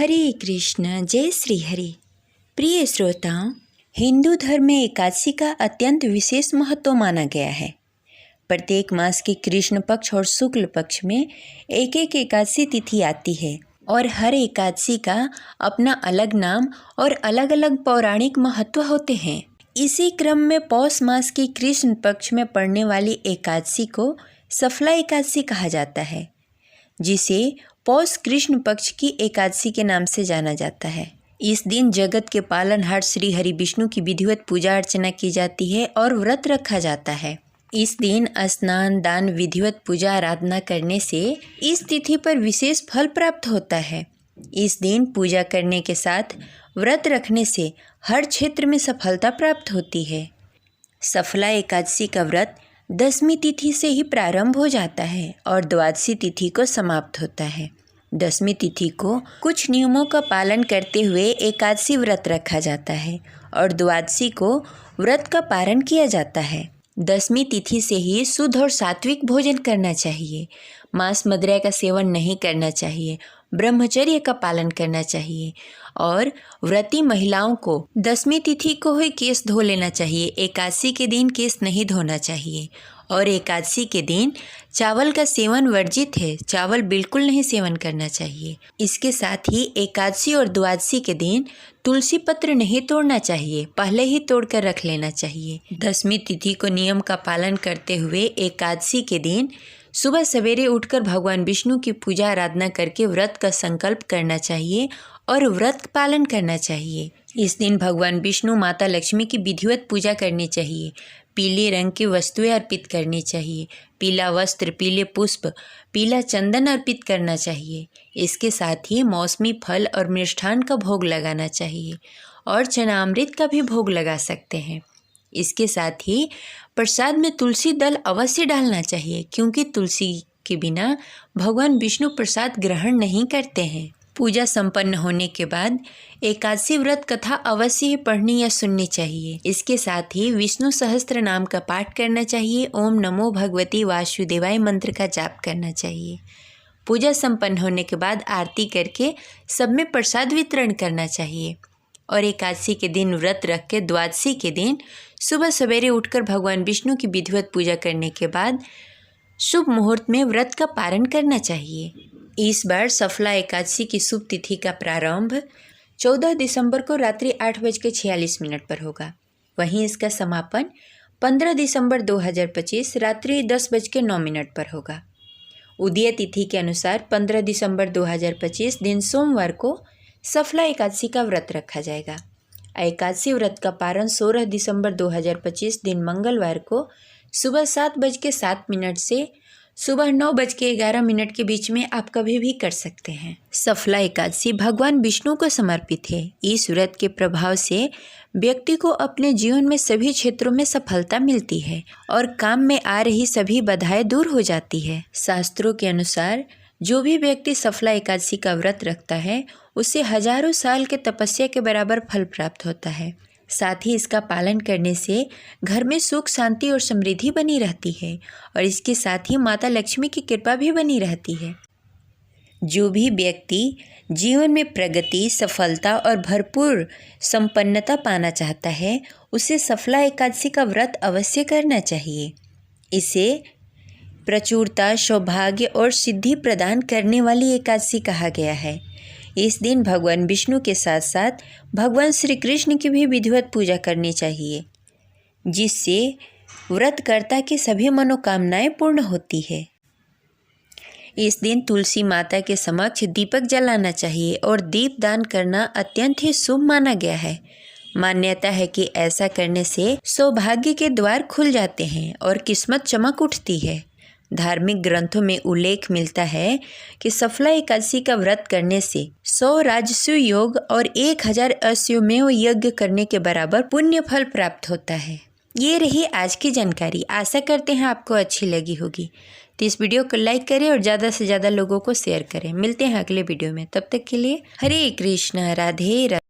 हरे कृष्ण, जय श्री हरि। प्रिय श्रोताओं, हिंदू धर्म में एकादशी का अत्यंत विशेष महत्व माना गया है। प्रत्येक मास के कृष्ण पक्ष और शुक्ल पक्ष में एक एक एकादशी तिथि आती है और हर एकादशी का अपना अलग नाम और अलग अलग पौराणिक महत्व होते हैं। इसी क्रम में पौष मास की कृष्ण पक्ष में पड़ने वाली एकादशी को सफला एकादशी कहा जाता है, जिसे पौष कृष्ण पक्ष की एकादशी के नाम से जाना जाता है। इस दिन जगत के पालनहार श्री हरि विष्णु की विधिवत पूजा अर्चना की जाती है और व्रत रखा जाता है। इस दिन स्नान दान विधिवत पूजा आराधना करने से इस तिथि पर विशेष फल प्राप्त होता है। इस दिन पूजा करने के साथ व्रत रखने से हर क्षेत्र में सफलता प्राप्त होती है। सफला एकादशी का व्रत दसवीं तिथि से ही प्रारंभ हो जाता है और द्वादशी तिथि को समाप्त होता है। दसवीं तिथि को कुछ नियमों का पालन करते हुए एकादशी व्रत रखा जाता है और द्वादशी को व्रत का पारण किया जाता है। दसवीं तिथि से ही शुद्ध और सात्विक भोजन करना चाहिए। मांस मदिरा का सेवन नहीं करना चाहिए। ब्रह्मचर्य का पालन करना चाहिए और व्रती महिलाओं को दसवीं तिथि को ही केश धो लेना चाहिए। एकादशी के दिन केश नहीं धोना चाहिए और एकादशी के दिन चावल का सेवन वर्जित है। चावल बिल्कुल नहीं सेवन करना चाहिए। इसके साथ ही एकादशी और द्वादशी के दिन तुलसी पत्र नहीं तोड़ना चाहिए, पहले ही तोड़कर रख लेना चाहिए। दसवीं तिथि को नियम का पालन करते हुए एकादशी के दिन सुबह सवेरे उठकर भगवान विष्णु की पूजा आराधना करके व्रत का संकल्प करना चाहिए और व्रत पालन करना चाहिए। इस दिन भगवान विष्णु माता लक्ष्मी की विधिवत पूजा करनी चाहिए। पीले रंग की वस्तुएं अर्पित करनी चाहिए। पीला वस्त्र, पीले पुष्प, पीला चंदन अर्पित करना चाहिए। इसके साथ ही मौसमी फल और मिष्ठान का भोग लगाना चाहिए और चनामृत का भी भोग लगा सकते हैं। इसके साथ ही प्रसाद में तुलसी दल अवश्य डालना चाहिए, क्योंकि तुलसी के बिना भगवान विष्णु प्रसाद ग्रहण नहीं करते हैं। पूजा संपन्न होने के बाद एकादशी व्रत कथा अवश्य ही पढ़नी या सुननी चाहिए। इसके साथ ही विष्णु सहस्त्र नाम का पाठ करना चाहिए। ओम नमो भगवती वासुदेवाय मंत्र का जाप करना चाहिए। पूजा संपन्न होने के बाद आरती करके सब में प्रसाद वितरण करना चाहिए और एकादशी के दिन व्रत रख के द्वादशी के दिन सुबह सवेरे उठकर भगवान विष्णु की विधिवत पूजा करने के बाद शुभ मुहूर्त में व्रत का पारण करना चाहिए। इस बार सफला एकादशी की शुभ तिथि का प्रारंभ 14 दिसंबर को रात्रि 8:46 पर होगा। वहीं इसका समापन 15 दिसंबर 2025 रात्रि 10:09 पर होगा। उदय तिथि के अनुसार 15 दिसंबर 2025 दिन सोमवार को सफला एकादशी का व्रत रखा जाएगा। एकादशी व्रत का पारण 16 दिसंबर 2025 दिन मंगलवार को सुबह 7:07 से सुबह 9:11 के बीच में आप कभी भी कर सकते हैं। सफला एकादशी भगवान विष्णु को समर्पित है। इस व्रत के प्रभाव से व्यक्ति को अपने जीवन में सभी क्षेत्रों में सफलता मिलती है और काम में आ रही सभी बाधाएं दूर हो जाती है। शास्त्रों के अनुसार जो भी व्यक्ति सफला एकादशी का व्रत रखता है उसे हजारों साल के तपस्या के बराबर फल प्राप्त होता है। साथ ही इसका पालन करने से घर में सुख शांति और समृद्धि बनी रहती है और इसके साथ ही माता लक्ष्मी की कृपा भी बनी रहती है। जो भी व्यक्ति जीवन में प्रगति, सफलता और भरपूर संपन्नता पाना चाहता है उसे सफला एकादशी का व्रत अवश्य करना चाहिए। इसे प्रचुरता, सौभाग्य और सिद्धि प्रदान करने वाली एकादशी कहा गया है। इस दिन भगवान विष्णु के साथ साथ भगवान श्री कृष्ण की भी विधिवत पूजा करनी चाहिए, जिससे व्रतकर्ता की सभी मनोकामनाएं पूर्ण होती है। इस दिन तुलसी माता के समक्ष दीपक जलाना चाहिए और दीप दान करना अत्यंत ही शुभ माना गया है। मान्यता है कि ऐसा करने से सौभाग्य के द्वार खुल जाते हैं और किस्मत चमक उठती है। धार्मिक ग्रंथों में उल्लेख मिलता है कि सफला एकादशी का व्रत करने से 100 राजसूय योग और 1000 अश्वमेव यज्ञ करने के बराबर पुण्य फल प्राप्त होता है। ये रही आज की जानकारी। आशा करते हैं आपको अच्छी लगी होगी। तो इस वीडियो को लाइक करें और ज़्यादा से ज़्यादा लोगों को शेयर करें। मिलते हैं अगले वीडियो में। तब तक के लिए हरे कृष्ण, राधे राधे।